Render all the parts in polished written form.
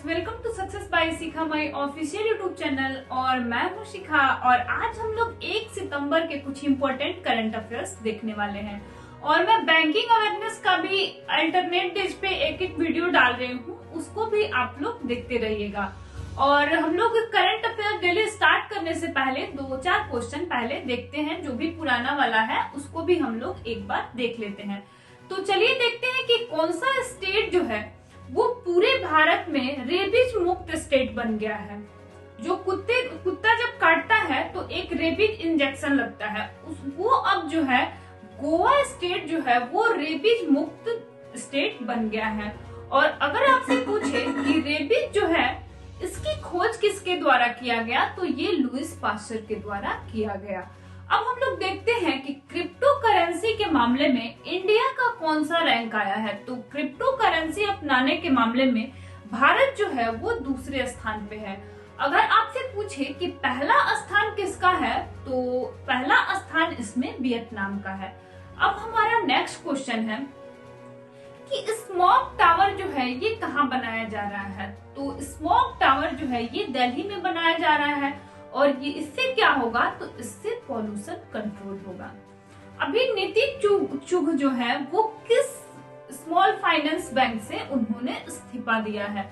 Guys, welcome to success by Shikha my official YouTube channel. और मैं हूं शिखा और आज हम लोग 1 सितंबर के कुछ इम्पोर्टेंट करंट अफेयर्स देखने वाले हैं। और मैं बैंकिंग अवेयरनेस का भी अल्टरनेट डेज पे एक वीडियो डाल रही हूँ, उसको भी आप लोग देखते रहिएगा। और हम लोग करंट अफेयर डेली स्टार्ट करने से पहले 2-4 क्वेश्चन पहले देखते हैं, जो भी पुराना वाला है उसको भी हम लोग एक बार देख लेते हैं। तो चलिए देखते हैं कि कौन सा स्टेट जो है वो पूरे भारत में रेबीज मुक्त स्टेट बन गया है। जो कुत्ता जब काटता है तो एक रेबीज इंजेक्शन लगता है, वो अब जो है गोवा स्टेट जो है वो रेबीज मुक्त स्टेट बन गया है। और अगर आपसे पूछे कि रेबीज जो है इसकी खोज किसके द्वारा किया गया, तो ये लुइस पास्चर के द्वारा किया गया। अब हम लोग देखते हैं कि क्रिप्टो करेंसी के मामले में इंडिया का कौन सा रैंक आया है। तो क्रिप्टो करेंसी अपनाने के मामले में भारत जो है वो दूसरे स्थान पे है। अगर आपसे पूछे कि पहला स्थान किसका है, तो पहला स्थान इसमें वियतनाम का है। अब हमारा नेक्स्ट क्वेश्चन है कि स्मॉग टावर जो है ये कहाँ बनाया जा रहा है। तो स्मॉग टावर जो है ये दिल्ली में बनाया जा रहा है। और ये इससे क्या होगा, तो इससे पॉल्यूशन कंट्रोल होगा। अभी नितिन चुग जो है वो किस स्मॉल फाइनेंस बैंक से उन्होंने इस्तीफा दिया है।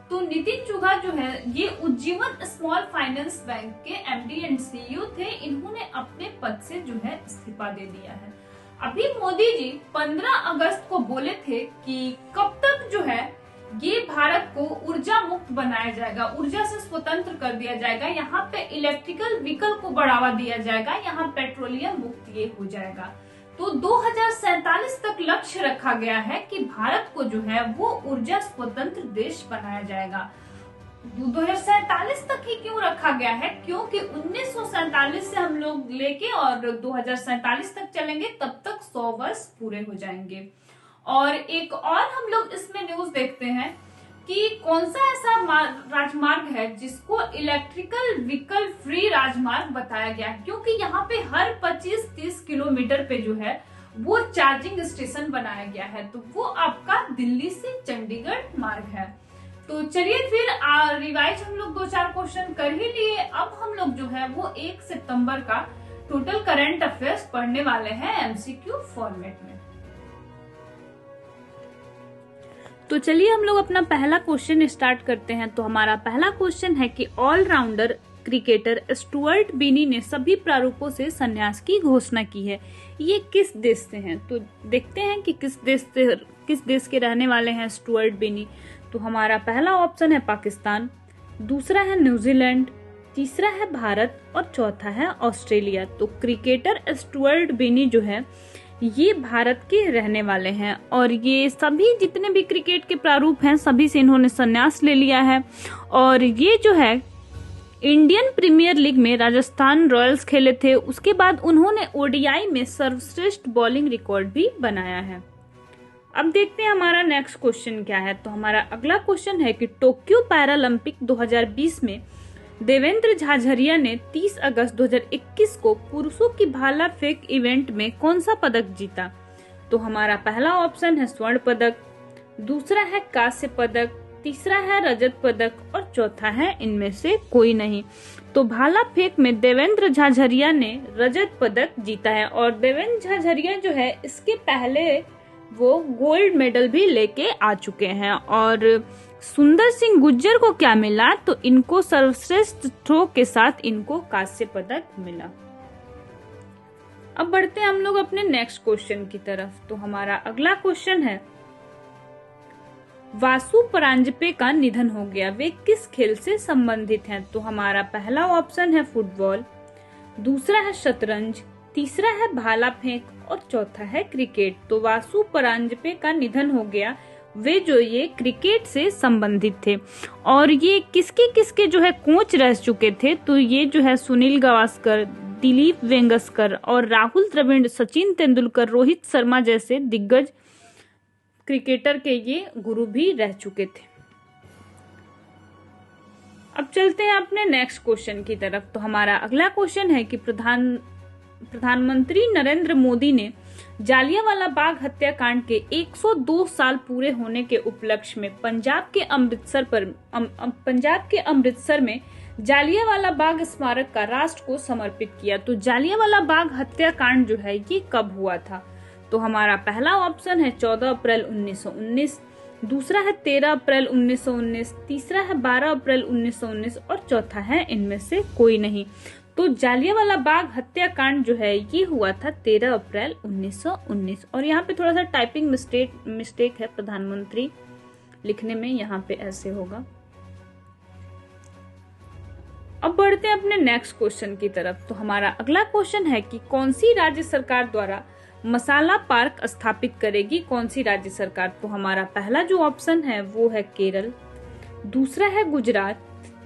तो नितिन चुगा जो है ये उज्जीवन स्मॉल फाइनेंस बैंक के एमडी एंड सीईओ थे। इन्होंने अपने पद से जो है इस्तीफा दे दिया है। अभी मोदी जी 15 अगस्त को बोले थे कि कब तक जो है ये भारत को ऊर्जा मुक्त बनाया जाएगा, ऊर्जा से स्वतंत्र कर दिया जाएगा, यहाँ पे इलेक्ट्रिकल व्हीकल को बढ़ावा दिया जाएगा, यहाँ पेट्रोलियम मुक्त ये हो जाएगा। तो 2047 तक लक्ष्य रखा गया है कि भारत को जो है वो ऊर्जा स्वतंत्र देश बनाया जाएगा। 2047 तक ही क्यों रखा गया है, क्योंकि 1947 से हम लोग लेके और 2047 तक चलेंगे, तब तक 100 वर्ष पूरे हो जाएंगे। और एक और हम लोग इसमें न्यूज देखते हैं कि कौन सा ऐसा राजमार्ग है जिसको इलेक्ट्रिकल व्हीकल फ्री राजमार्ग बताया गया, क्योंकि यहाँ पे हर 25-30 किलोमीटर पे जो है वो चार्जिंग स्टेशन बनाया गया है। तो वो आपका दिल्ली से चंडीगढ़ मार्ग है। तो चलिए फिर रिवाइज हम लोग 2-4 क्वेश्चन कर ही लिए। अब हम लोग जो है वो 1 सितंबर का टोटल करंट अफेयर्स पढ़ने वाले हैं एमसीक्यू फॉर्मेट में। तो चलिए हम लोग अपना पहला क्वेश्चन स्टार्ट करते हैं। तो हमारा पहला क्वेश्चन है कि ऑलराउंडर क्रिकेटर स्टुअर्ट बिनी ने सभी प्रारूपों से संन्यास की घोषणा की है। ये किस देश से हैं, तो देखते हैं कि किस देश के रहने वाले हैं स्टुअर्ट बिनी। तो हमारा पहला ऑप्शन है पाकिस्तान, दूसरा है न्यूजीलैंड, तीसरा है भारत और चौथा है ऑस्ट्रेलिया। तो क्रिकेटर स्टुअर्ट बिनी जो है ये भारत के रहने वाले हैं और ये सभी जितने भी क्रिकेट के प्रारूप हैं सभी से इन्होंने संन्यास ले लिया है। और ये जो है इंडियन प्रीमियर लीग में राजस्थान रॉयल्स खेले थे, उसके बाद उन्होंने ओडीआई में सर्वश्रेष्ठ बॉलिंग रिकॉर्ड भी बनाया है। अब देखते हैं हमारा नेक्स्ट क्वेश्चन क्या है। तो हमारा अगला क्वेश्चन है कि टोक्यो पैरालंपिक 2020 में देवेंद्र झाझरिया ने 30 अगस्त 2021 को पुरुषों की भाला फेंक इवेंट में कौन सा पदक जीता। तो हमारा पहला ऑप्शन है स्वर्ण पदक, दूसरा है कांस्य पदक, तीसरा है रजत पदक और चौथा है इनमें से कोई नहीं। तो भाला फेंक में देवेंद्र झाझरिया ने रजत पदक जीता है। और देवेंद्र झाझरिया जो है इसके पहले वो गोल्ड मेडल भी लेके आ चुके हैं। और सुंदर सिंह गुर्जर को क्या मिला, तो इनको सर्वश्रेष्ठ थ्रो के साथ इनको कांस्य पदक मिला। अब बढ़ते हैं हम लोग अपने नेक्स्ट क्वेश्चन की तरफ। तो हमारा अगला क्वेश्चन है वासु परांजपे का निधन हो गया, वे किस खेल से संबंधित हैं। तो हमारा पहला ऑप्शन है फुटबॉल, दूसरा है शतरंज, तीसरा है भाला फेंक और चौथा है क्रिकेट। तो वासु परांजपे का निधन हो गया, वे जो ये क्रिकेट से संबंधित थे। और ये किसके जो है कोच रह चुके थे, तो ये जो है सुनील गावस्कर, दिलीप वेंगसकर और राहुल द्रविड़, सचिन तेंदुलकर, रोहित शर्मा जैसे दिग्गज क्रिकेटर के ये गुरु भी रह चुके थे। अब चलते हैं अपने नेक्स्ट क्वेश्चन की तरफ। तो हमारा अगला क्वेश्चन है कि प्रधानमंत्री नरेंद्र मोदी ने जालियांवाला बाग हत्याकांड के 102 साल पूरे होने के उपलक्ष्य में पंजाब के अमृतसर में जालियांवाला बाग स्मारक का राष्ट्र को समर्पित किया। तो जालियांवाला बाग हत्याकांड जो है ये कब हुआ था? तो हमारा पहला ऑप्शन है 14 अप्रैल 1919, दूसरा है 13 अप्रैल 1919, तीसरा है 12 अप्रैल 1919 और चौथा है इनमें से कोई नहीं। तो जालियांवाला बाग हत्याकांड जो है ये हुआ था 13 अप्रैल 1919। और यहाँ पे थोड़ा सा टाइपिंग मिस्टेक है, प्रधानमंत्री लिखने में यहाँ पे ऐसे होगा। अब बढ़ते हैं अपने नेक्स्ट क्वेश्चन की तरफ। तो हमारा अगला क्वेश्चन है कि कौन सी राज्य सरकार द्वारा मसाला पार्क स्थापित करेगी? कौन सी राज्य सरकार? तो हमारा पहला जो ऑप्शन है वो है केरल, दूसरा है गुजरात,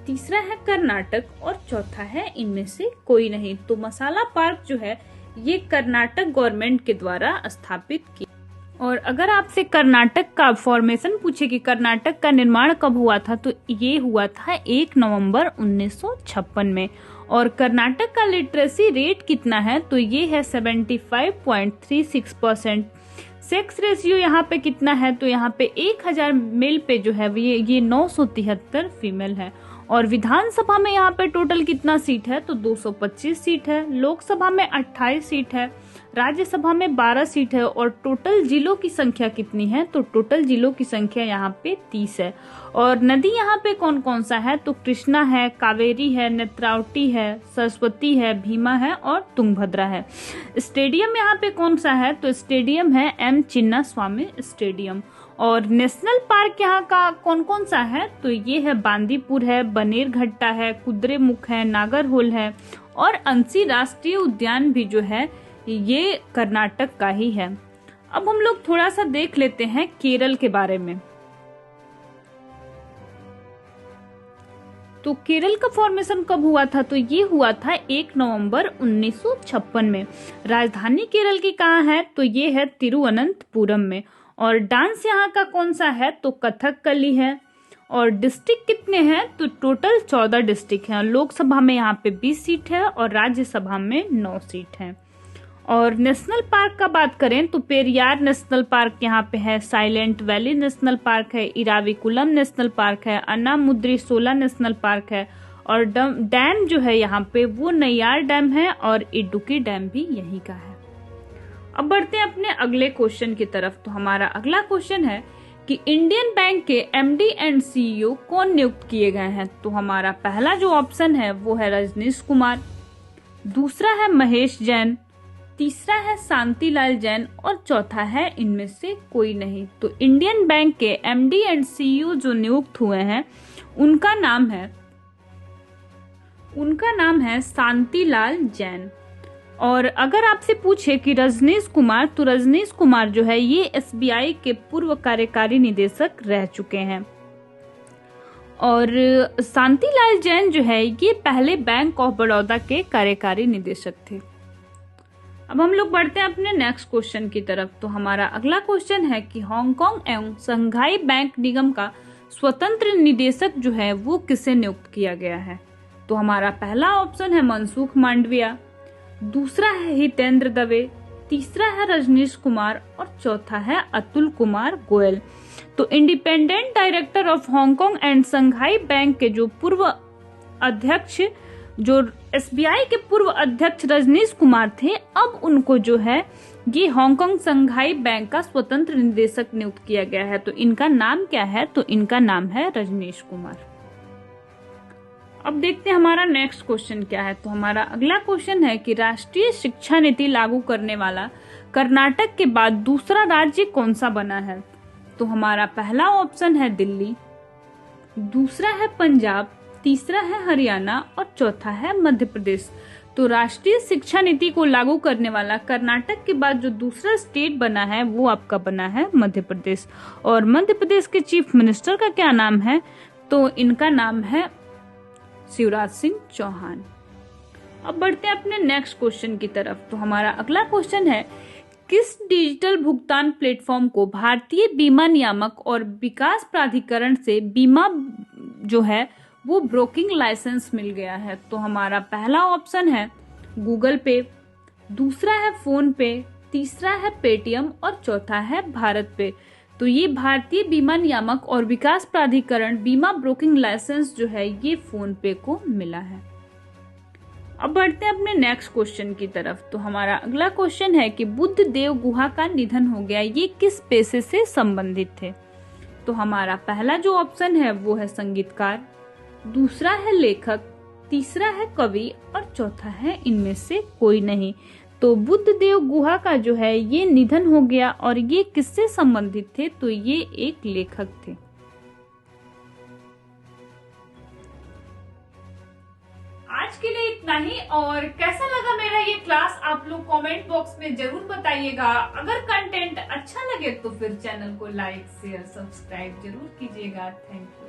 तीसरा है कर्नाटक और चौथा है इनमें से कोई नहीं। तो मसाला पार्क जो है ये कर्नाटक गवर्नमेंट के द्वारा स्थापित किया। और अगर आपसे कर्नाटक का फॉर्मेशन पूछे कि कर्नाटक का निर्माण कब हुआ था, तो ये हुआ था 1 नवंबर 1956 में। और कर्नाटक का लिटरेसी रेट कितना है? तो ये है 75.36%। सेक्स रेशियो यहाँ पे कितना है? तो यहाँ पे 1000 मेल पे जो है ये 973 फीमेल है। और विधानसभा में यहाँ पे टोटल कितना सीट है? तो 225 सीट है। लोकसभा में 28 सीट है, राज्यसभा में 12 सीट है। और टोटल जिलों की संख्या कितनी है? तो टोटल जिलों की संख्या यहाँ पे 30 है। और नदी यहाँ पे कौन कौन सा है? तो कृष्णा है, कावेरी है, नेत्रावती है, सरस्वती है, भीमा है और तुंगभद्रा है। स्टेडियम यहाँ पे कौन सा है? तो स्टेडियम है एम चिन्ना स्वामी स्टेडियम। और नेशनल पार्क यहाँ का कौन कौन सा है? तो ये है बांदीपुर है, बनेरघट्टा है, कुद्रेमुख है, नागरहोल है और अंसी राष्ट्रीय उद्यान भी जो है ये कर्नाटक का ही है। अब हम लोग थोड़ा सा देख लेते हैं केरल के बारे में। तो केरल का फॉर्मेशन कब हुआ था? तो ये हुआ था 1 नवंबर 1956 में। राजधानी केरल की कहाँ है? तो ये है तिरुवनंतपुरम में। और डांस यहाँ का कौन सा है? तो कथकली है। और डिस्ट्रिक्ट कितने हैं? तो टोटल 14 डिस्ट्रिक्ट हैं। लोकसभा में यहाँ पे 20 सीट है और राज्यसभा में 9 सीट है। और नेशनल पार्क का बात करें तो पेरियार नेशनल पार्क यहाँ पे है, साइलेंट वैली नेशनल पार्क है, इराविकुलम नेशनल पार्क है, अन्नामुद्री सोला नेशनल पार्क है। और डैम जो है यहाँ पे वो नैयार डैम है और इडुक्की डैम भी यहीं का है। अब बढ़ते हैं अपने अगले क्वेश्चन की तरफ। तो हमारा अगला क्वेश्चन है कि इंडियन बैंक के एमडी एंड सीईओ कौन नियुक्त किए गए हैं? तो हमारा पहला जो ऑप्शन है वो है रजनीश कुमार, दूसरा है महेश जैन, तीसरा है शांतिलाल जैन और चौथा है इनमें से कोई नहीं। तो इंडियन बैंक के एमडी एंड सीईओ जो नियुक्त हुए हैं उनका नाम है शांतिलाल जैन। और अगर आपसे पूछे कि रजनीश कुमार, तो रजनीश कुमार जो है ये एसबीआई के पूर्व कार्यकारी निदेशक रह चुके हैं। और शांतिलाल जैन जो है ये पहले बैंक ऑफ बड़ौदा के कार्यकारी निदेशक थे। अब हम लोग बढ़ते हैं अपने नेक्स्ट क्वेश्चन की तरफ। तो हमारा अगला क्वेश्चन है कि हांगकांग एवं शंघाई बैंक निगम का स्वतंत्र निदेशक जो है वो किसे नियुक्त किया गया है? तो हमारा पहला ऑप्शन है मनसुख मांडविया, दूसरा है हितेंद्र दवे, तीसरा है रजनीश कुमार और चौथा है अतुल कुमार गोयल। तो independent director of Hong Kong and Shanghai bank के जो पूर्व अध्यक्ष, जो एसबीआई के पूर्व अध्यक्ष रजनीश कुमार थे, अब उनको जो है ये हांगकांग शंघाई बैंक का स्वतंत्र निदेशक नियुक्त किया गया है। तो इनका नाम क्या है? तो इनका नाम है रजनीश कुमार। अब देखते हैं हमारा नेक्स्ट क्वेश्चन क्या है। तो हमारा अगला क्वेश्चन है कि राष्ट्रीय शिक्षा नीति लागू करने वाला कर्नाटक के बाद दूसरा राज्य कौन सा बना है? तो हमारा पहला ऑप्शन है दिल्ली, दूसरा है पंजाब, तीसरा है हरियाणा और चौथा है मध्य प्रदेश। तो राष्ट्रीय शिक्षा नीति को लागू करने वाला कर्नाटक के बाद जो दूसरा स्टेट बना है वो आपका बना है मध्य प्रदेश। और मध्य प्रदेश के चीफ मिनिस्टर का क्या नाम है? तो इनका नाम है शिवराज सिंह चौहान। अब बढ़ते हैं अपने नेक्स्ट क्वेश्चन की तरफ। तो हमारा अगला क्वेश्चन है किस डिजिटल भुगतान प्लेटफॉर्म को भारतीय बीमा नियामक और विकास प्राधिकरण से बीमा जो है वो ब्रोकिंग लाइसेंस मिल गया है? तो हमारा पहला ऑप्शन है गूगल पे, दूसरा है फोन पे, तीसरा है पेटीएम और चौथा है भारत पे। तो ये भारतीय बीमा नियामक और विकास प्राधिकरण बीमा ब्रोकिंग लाइसेंस जो है ये फोन पे को मिला है। अब बढ़ते हैं अपने नेक्स्ट क्वेश्चन की तरफ। तो हमारा अगला क्वेश्चन है कि बुद्ध देव गुहा का निधन हो गया, ये किस पेशे से संबंधित थे? तो हमारा पहला जो ऑप्शन है वो है संगीतकार, दूसरा है लेखक, तीसरा है कवि और चौथा है इनमें से कोई नहीं। तो बुद्ध देव गुहा का जो है ये निधन हो गया और ये किससे संबंधित थे? तो ये एक लेखक थे। आज के लिए इतना ही, और कैसा लगा मेरा ये क्लास आप लोग कमेंट बॉक्स में जरूर बताइएगा। अगर कंटेंट अच्छा लगे तो फिर चैनल को लाइक शेयर सब्सक्राइब जरूर कीजिएगा। Thank you.